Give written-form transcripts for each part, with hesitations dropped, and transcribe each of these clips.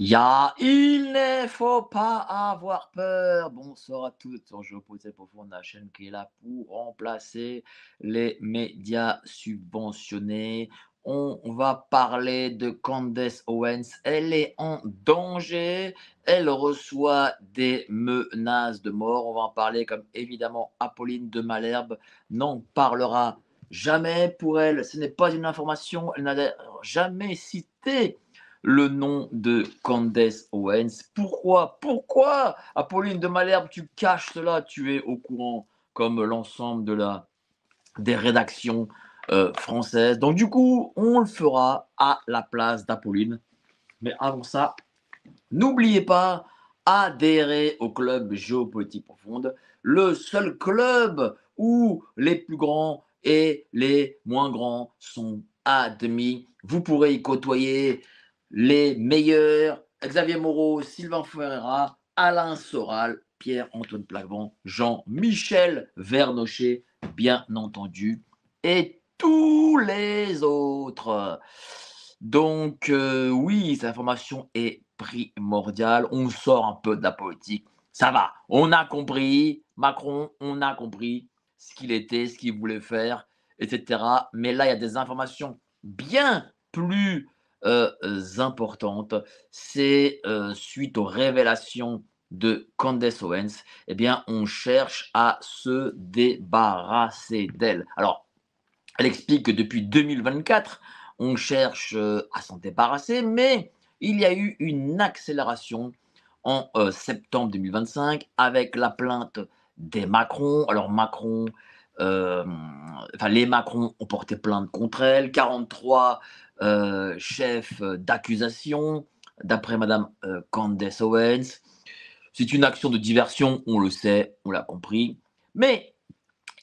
Il ne faut pas avoir peur. Bonsoir à tous sur Géopolitique Profonde, la chaîne qui est là pour remplacer les médias subventionnés. On va parler de Candace Owens. Elle est en danger. Elle reçoit des menaces de mort. On va en parler comme évidemment Apolline de Malherbe n'en parlera jamais pour elle. Ce n'est pas une information. Elle n'a jamais cité le nom de Candace Owens. Pourquoi, Apolline de Malherbe, tu caches cela? Tu es au courant, comme l'ensemble des rédactions françaises. Donc, du coup, on le fera à la place d'Apolline. Mais avant ça, n'oubliez pas, adhérer au club Géopolitique Profonde, le seul club où les plus grands et les moins grands sont admis. Vous pourrez y côtoyer les meilleurs: Xavier Moreau, Sylvain Ferreira, Alain Soral, Pierre-Antoine Plagvent, Jean-Michel Vernochet, bien entendu, et tous les autres. Donc, oui, cette information est primordiale. On sort un peu de la politique. Ça va, on a compris. Macron, on a compris ce qu'il était, ce qu'il voulait faire, etc. Mais là, il y a des informations bien plus importantes. C'est suite aux révélations de Candace Owens, eh bien, on cherche à se débarrasser d'elle. Alors, elle explique que depuis 2024, on cherche à s'en débarrasser, mais il y a eu une accélération en septembre 2025 avec la plainte des Macron. Alors Macron, euh, les Macron ont porté plainte contre elle, 43 chefs d'accusation, d'après Madame Candace Owens. C'est une action de diversion, on le sait, on l'a compris, mais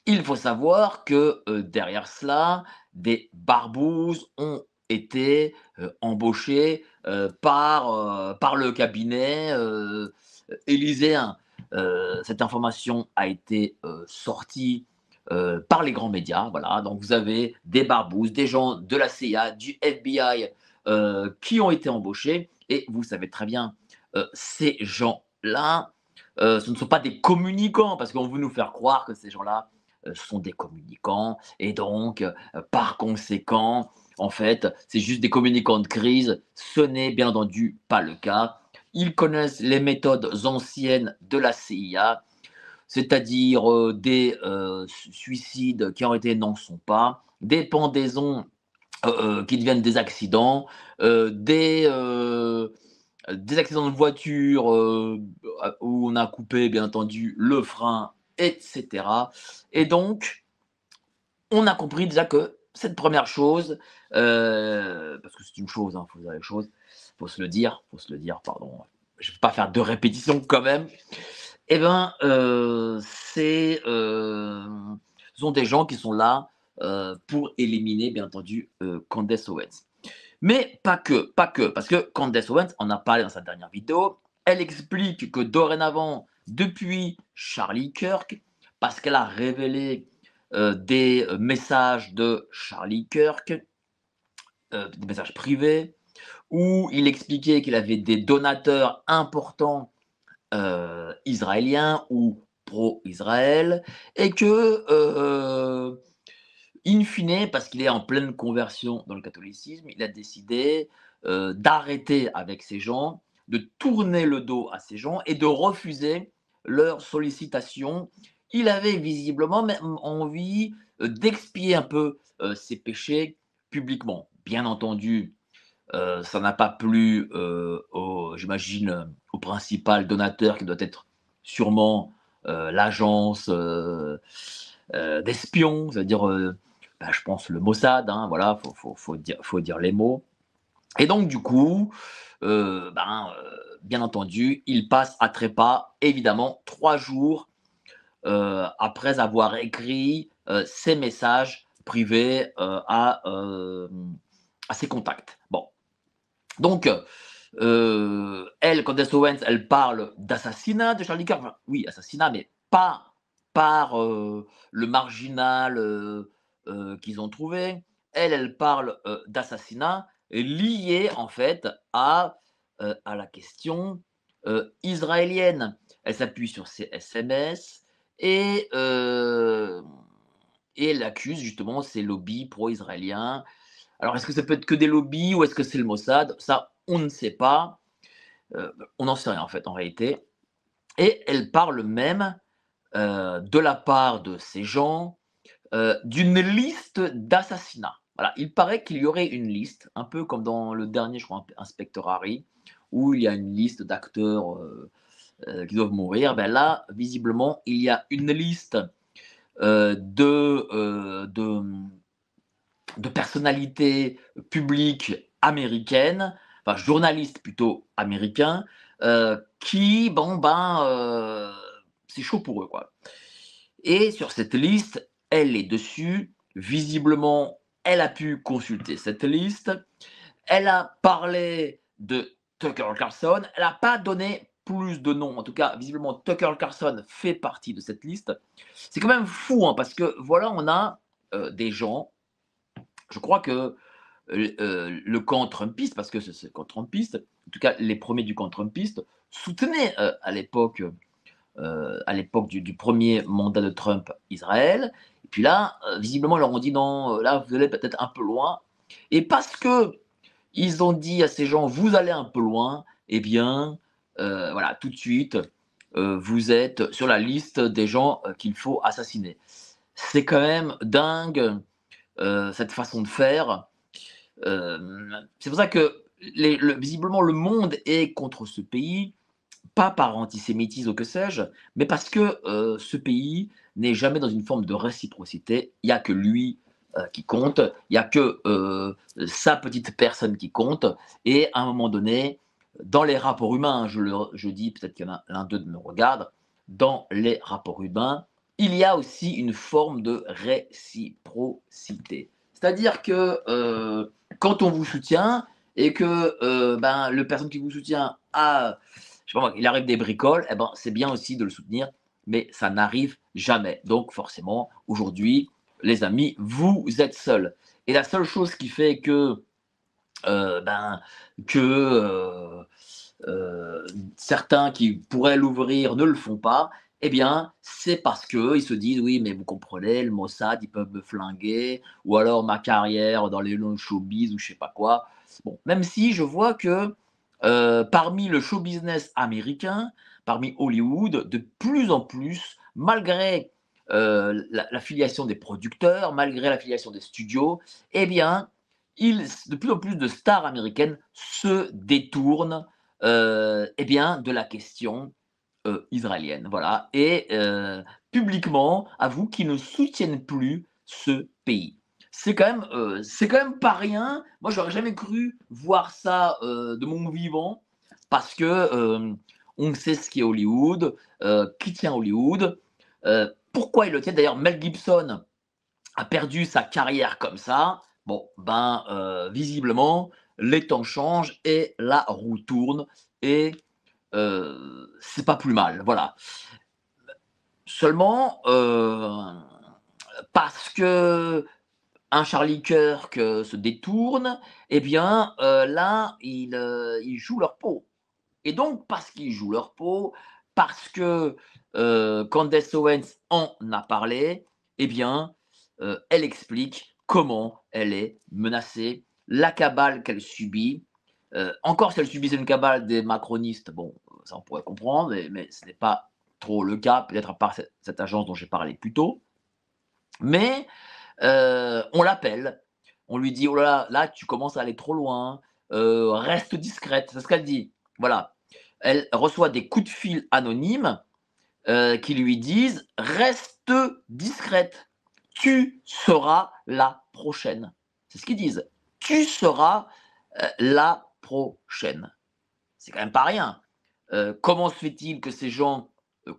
il faut savoir que derrière cela, des barbouzes ont été embauchés par le cabinet élyséen. Cette information a été sortie par les grands médias. Voilà. Donc vous avez des barbouzes, des gens de la CIA, du FBI qui ont été embauchés. Et vous savez très bien, ces gens-là, ce ne sont pas des communicants, parce qu'on veut nous faire croire que ces gens-là sont des communicants, et donc, par conséquent, en fait, c'est juste des communicants de crise. Ce n'est bien entendu pas le cas. Ils connaissent les méthodes anciennes de la CIA, c'est-à-dire des suicides qui en réalité n'en sont pas, des pendaisons qui deviennent des accidents, des accidents de voiture où on a coupé, bien entendu, le frein, etc. Et donc, on a compris déjà que cette première chose, parce que c'est une chose, il faut dire les choses, faut se le dire, pardon, je ne vais pas faire de répétition quand même. Eh ben, ce sont des gens qui sont là pour éliminer, bien entendu, Candace Owens. Mais pas que, parce que Candace Owens en a parlé dans sa dernière vidéo. Elle explique que dorénavant, depuis Charlie Kirk, parce qu'elle a révélé des messages de Charlie Kirk, des messages privés, où il expliquait qu'il avait des donateurs importants israéliens ou pro-Israël, et que, in fine, parce qu'il est en pleine conversion dans le catholicisme, il a décidé d'arrêter avec ces gens, de tourner le dos à ces gens et de refuser leurs sollicitations. Il avait visiblement même envie d'expier un peu ses péchés publiquement. Bien entendu, ça n'a pas plu j'imagine, au principal donateur qui doit être sûrement l'agence d'espions, c'est-à-dire, je pense le Mossad, hein, voilà, faut dire les mots. Et donc du coup, bien entendu, il passe à trépas, évidemment, 3 jours après avoir écrit ces messages privés à ses contacts. Bon, donc, elle, Candace Owens, elle parle d'assassinat de Charlie Kirk. Enfin, oui, assassinat, mais pas par le marginal qu'ils ont trouvé. Elle, elle parle d'assassinat lié en fait à à la question, israélienne. Elle s'appuie sur ses SMS et heu et elle accuse justement ces lobbies pro-israéliens. Alors est-ce que ça peut être que des lobbies ou est-ce que c'est le Mossad? Ça, on ne sait pas, on n'en sait rien en fait, en réalité, et elle parle même, de la part de ces gens, d'une liste d'assassinats. Voilà, il paraît qu'il y aurait une liste, un peu comme dans le dernier, je crois, Inspecteur Harry, où il y a une liste d'acteurs, qui doivent mourir. Ben là, visiblement, il y a une liste, de personnalités publiques américaines, enfin journalistes plutôt américains, qui, bon ben, c'est chaud pour eux, quoi. Et sur cette liste, elle est dessus. Visiblement, elle a pu consulter cette liste. Elle a parlé de Tucker Carlson. Elle n'a pas donné plus de noms. En tout cas, visiblement, Tucker Carlson fait partie de cette liste. C'est quand même fou, hein, parce que voilà, on a des gens. Je crois que le camp Trumpiste, parce que c'est le camp Trumpiste, en tout cas les premiers du camp Trumpiste, soutenaient à l'époque du premier mandat de Trump Israël. Et puis là, visiblement, ils leur ont dit non, là, vous allez peut-être un peu loin. Et parce que ils ont dit à ces gens, vous allez un peu loin, eh bien, voilà, tout de suite, vous êtes sur la liste des gens qu'il faut assassiner. C'est quand même dingue, cette façon de faire. C'est pour ça que visiblement, le monde est contre ce pays, pas par antisémitisme ou que sais-je, mais parce que ce pays n'est jamais dans une forme de réciprocité. Il n'y a que lui qui compte, il n'y a que sa petite personne qui compte, et à un moment donné, dans les rapports humains, je dis, peut-être qu'il y en a l'un d'eux me regarde, dans les rapports humains, il y a aussi une forme de réciprocité. C'est-à-dire que quand on vous soutient et que ben, le personne qui vous soutient a, je sais pas moi, il arrive des bricoles, eh ben, c'est bien aussi de le soutenir, mais ça n'arrive jamais. Donc forcément, aujourd'hui, les amis, vous êtes seuls. Et la seule chose qui fait que, ben, que certains qui pourraient l'ouvrir ne le font pas, eh bien, c'est parce qu'ils se disent oui, mais vous comprenez, le Mossad, ils peuvent me flinguer, ou alors ma carrière dans les longs showbiz ou je sais pas quoi. Bon, même si je vois que parmi le show business américain, parmi Hollywood, de plus en plus, malgré la filiation des producteurs, malgré la filiation des studios, eh bien, de plus en plus de stars américaines se détournent eh bien, de la question israélienne. Voilà. Et publiquement, avouent qu'ils ne soutiennent plus ce pays. C'est quand même pas rien. Moi, j'aurais jamais cru voir ça de mon vivant, parce que on sait ce qu'est Hollywood, qui tient Hollywood, pourquoi ils le tiennent. D'ailleurs, Mel Gibson a perdu sa carrière comme ça. Bon, ben, visiblement, les temps changent et la roue tourne, et c'est pas plus mal, voilà. Seulement, parce que un Charlie Kirk se détourne, eh bien, là, ils jouent leur peau. Et donc, parce qu'ils jouent leur peau, parce que Candace Owens en a parlé, eh bien, elle explique comment elle est menacée, la cabale qu'elle subit. Encore si elle subissait une cabale des macronistes, bon, ça on pourrait comprendre, mais ce n'est pas trop le cas, peut-être à part cette agence dont j'ai parlé plus tôt. Mais on l'appelle, on lui dit: «Oh là là, là tu commences à aller trop loin, reste discrète», c'est ce qu'elle dit. Voilà. Elle reçoit des coups de fil anonymes, qui lui disent: «Reste discrète, tu seras la prochaine». C'est ce qu'ils disent. «Tu seras, la prochaine». C'est quand même pas rien. Comment se fait-il que ces gens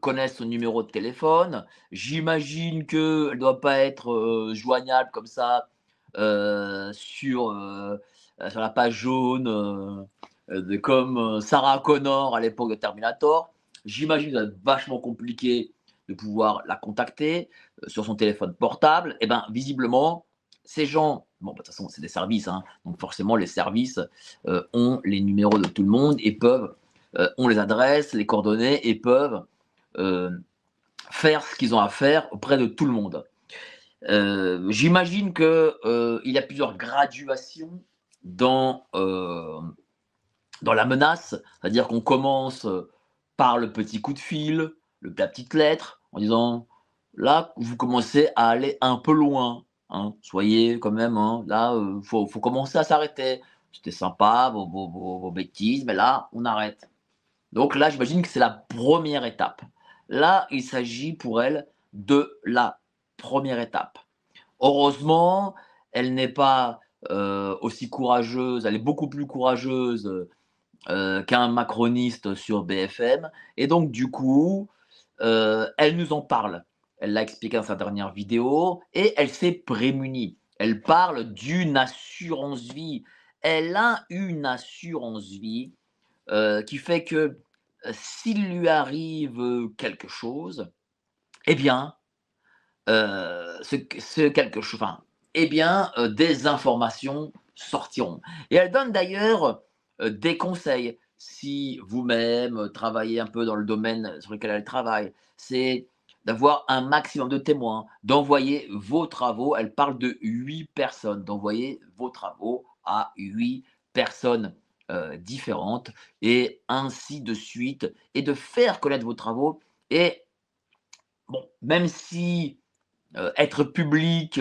connaissent son numéro de téléphone? J'imagine qu'elle ne doit pas être joignable comme ça sur la page jaune, comme Sarah Connor à l'époque de Terminator. J'imagine que ça doit être vachement compliqué de pouvoir la contacter sur son téléphone portable. Et bien, visiblement, ces gens bon, bah, de toute façon, c'est des services, hein, donc forcément, les services ont les numéros de tout le monde et peuvent, ont les adresses, les coordonnées et peuvent euh, faire ce qu'ils ont à faire auprès de tout le monde. J'imagine que il y a plusieurs graduations dans, dans la menace, c'est-à-dire qu'on commence par le petit coup de fil, la petite lettre, en disant là, vous commencez à aller un peu loin, hein, soyez quand même, hein, là, faut commencer à s'arrêter. C'était sympa, vos bêtises, mais là, on arrête. Donc là, j'imagine que c'est la première étape. Là, il s'agit pour elle de la première étape. Heureusement, elle n'est pas aussi courageuse, elle est beaucoup plus courageuse qu'un macroniste sur BFM. Et donc, du coup, elle nous en parle. Elle l'a expliqué dans sa dernière vidéo et elle s'est prémunie. Elle parle d'une assurance vie. Elle a une assurance vie qui fait que s'il lui arrive quelque chose, eh bien, ce quelque chose, enfin, eh bien, des informations sortiront. Et elle donne d'ailleurs des conseils. Si vous-même travaillez un peu dans le domaine sur lequel elle travaille, c'est d'avoir un maximum de témoins, d'envoyer vos travaux. Elle parle de 8 personnes, d'envoyer vos travaux à 8 personnes différentes, et ainsi de suite, et de faire connaître vos travaux. Et bon, même si être public,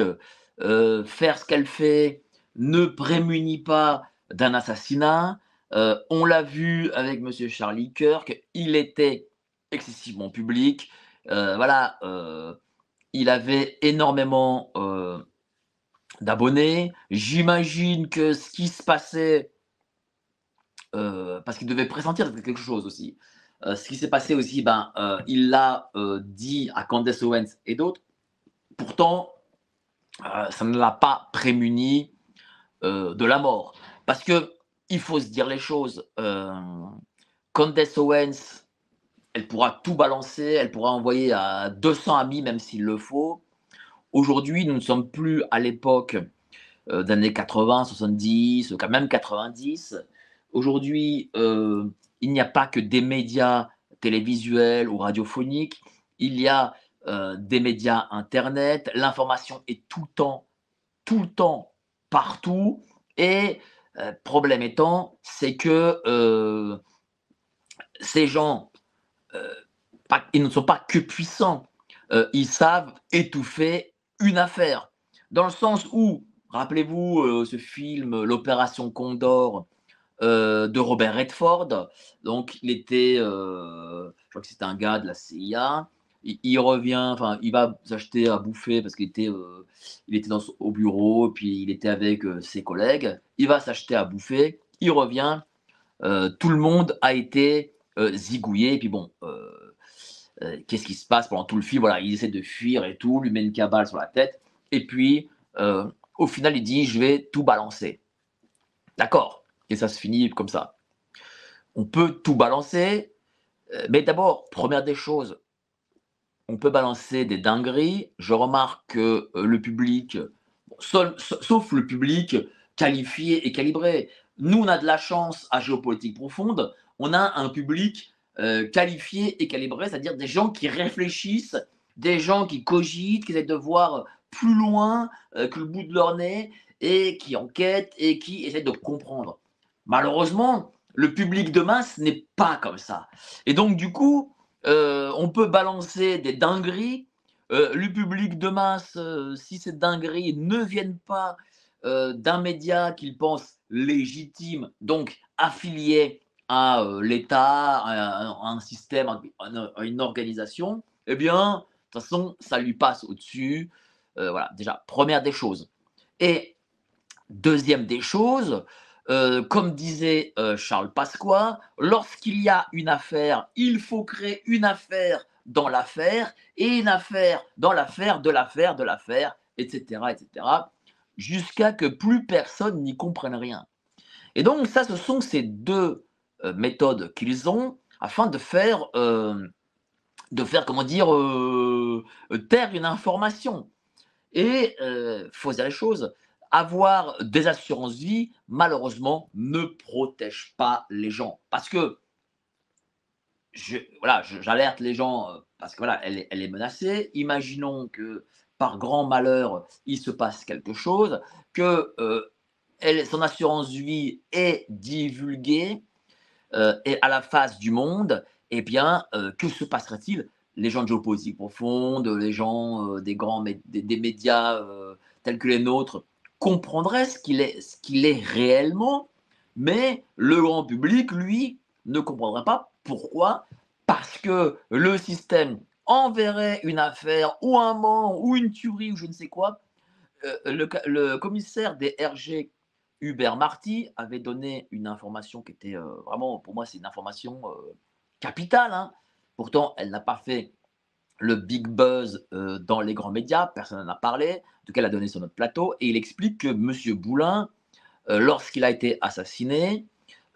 faire ce qu'elle fait, ne prémunit pas d'un assassinat. On l'a vu avec Monsieur Charlie Kirk, il était excessivement public. Voilà, il avait énormément d'abonnés. J'imagine que ce qui se passait, parce qu'il devait pressentir quelque chose aussi. Ce qui s'est passé aussi, ben, il l'a dit à Candace Owens et d'autres. Pourtant, ça ne l'a pas prémuni de la mort. Parce que il faut se dire les choses. Candace Owens, elle pourra tout balancer, elle pourra envoyer à 200 amis, même s'il le faut. Aujourd'hui, nous ne sommes plus à l'époque d'années 80, 70, quand même 90. Aujourd'hui, il n'y a pas que des médias télévisuels ou radiophoniques, il y a des médias internet, l'information est tout le temps, partout. Et problème étant, c'est que ces gens, euh, ils ne sont pas que puissants, ils savent étouffer une affaire. Dans le sens où, rappelez-vous ce film, l'Opération Condor de Robert Redford. Donc, il était, je crois que c'était un gars de la CIA. Il revient, enfin, il va s'acheter à bouffer parce il était au bureau, puis il était avec ses collègues. Il va s'acheter à bouffer, il revient, tout le monde a été zigouillé. Et puis bon, qu'est-ce qui se passe pendant tout le film? Voilà, il essaie de fuir et tout, lui met une cabale sur la tête. Et puis, au final, il dit, je vais tout balancer. D'accord. Et ça se finit comme ça. On peut tout balancer, mais d'abord, première des choses, on peut balancer des dingueries. Je remarque que le public, bon, sauf le public qualifié et calibré. Nous, on a de la chance à Géopolitique Profonde, on a un public qualifié et calibré, c'est-à-dire des gens qui réfléchissent, des gens qui cogitent, qui essaient de voir plus loin que le bout de leur nez, et qui enquêtent et qui essaient de comprendre. Malheureusement, le public de masse n'est pas comme ça. Et donc, du coup, on peut balancer des dingueries. Le public de masse, si ces dingueries ne viennent pas d'un média qu'il pense légitime, donc affilié à l'État, à un système, à une organisation, eh bien, de toute façon, ça lui passe au-dessus. Voilà, déjà, première des choses. Et deuxième des choses, comme disait Charles Pasqua, lorsqu'il y a une affaire, il faut créer une affaire dans l'affaire, et une affaire dans l'affaire de l'affaire de l'affaire, etc., jusqu'à que plus personne n'y comprenne rien. Et donc ça, ce sont ces deux méthodes qu'ils ont afin comment dire, taire une information. Et faut dire les choses, avoir des assurances-vie, malheureusement, ne protège pas les gens. Parce que voilà, j'alerte les gens parce que voilà, elle est menacée. Imaginons que par grand malheur, il se passe quelque chose, que son assurance vie est divulguée et à la face du monde, eh bien, que se passerait-il? Les gens de géopolitique profonde, les gens des médias tels que les nôtres comprendraient ce qu'il est réellement, mais le grand public, lui, ne comprendrait pas. Pourquoi? Parce que le système enverrait une affaire ou un mort ou une tuerie ou je ne sais quoi. Le commissaire des RG, Hubert Marty, avait donné une information qui était vraiment, pour moi, c'est une information capitale, hein. Pourtant, elle n'a pas fait le big buzz dans les grands médias, personne n'en a parlé. En tout cas, elle a donné sur notre plateau et il explique que Monsieur Boulin, lorsqu'il a été assassiné,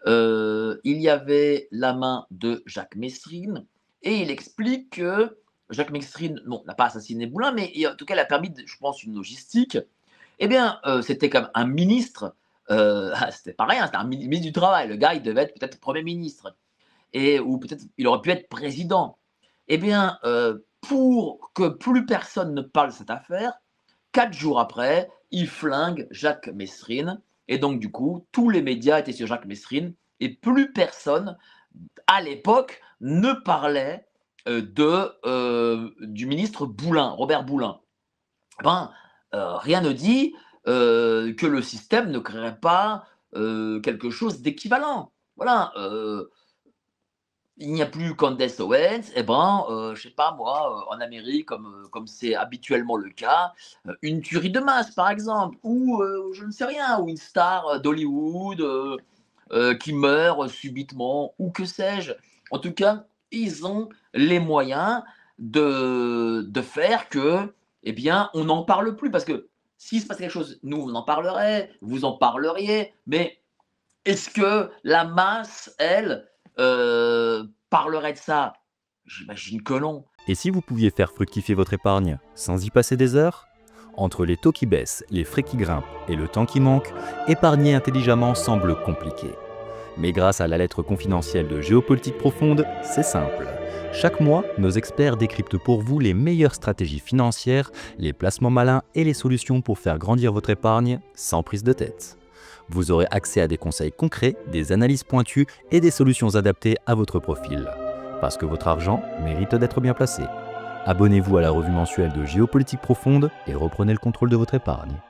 il y avait la main de Jacques Messrine et il explique que Jacques Messrine, bon, n'a pas assassiné Boulin, mais en tout cas, il a permis, je pense, une logistique. Eh bien, c'était comme un ministre, c'était pas rien, c'était un ministre du Travail. Le gars, il devait être peut-être Premier ministre ou peut-être il aurait pu être président. Eh bien, pour que plus personne ne parle de cette affaire, 4 jours après, il flingue Jacques Messrine et donc du coup, tous les médias étaient sur Jacques Messrine et plus personne, à l'époque, ne parlait du ministre Boulin, Robert Boulin. Ben, rien ne dit que le système ne créerait pas quelque chose d'équivalent. Voilà, il n'y a plus Candace Owens, et ben, je sais pas moi, en Amérique, comme c'est habituellement le cas, une tuerie de masse par exemple, ou je ne sais rien, ou une star d'Hollywood qui meurt subitement, ou que sais-je. En tout cas, ils ont les moyens de faire que, eh bien, on n'en parle plus. Parce que s'il se passe quelque chose, nous, on en parlerait, vous en parleriez, mais est-ce que la masse, elle, parlerait de ça? J'imagine que non. Et si vous pouviez faire fructifier votre épargne sans y passer des heures? Entre les taux qui baissent, les frais qui grimpent et le temps qui manque, épargner intelligemment semble compliqué. Mais grâce à la lettre confidentielle de Géopolitique Profonde, c'est simple. Chaque mois, nos experts décryptent pour vous les meilleures stratégies financières, les placements malins et les solutions pour faire grandir votre épargne sans prise de tête. Vous aurez accès à des conseils concrets, des analyses pointues et des solutions adaptées à votre profil. Parce que votre argent mérite d'être bien placé. Abonnez-vous à la revue mensuelle de Géopolitique Profonde et reprenez le contrôle de votre épargne.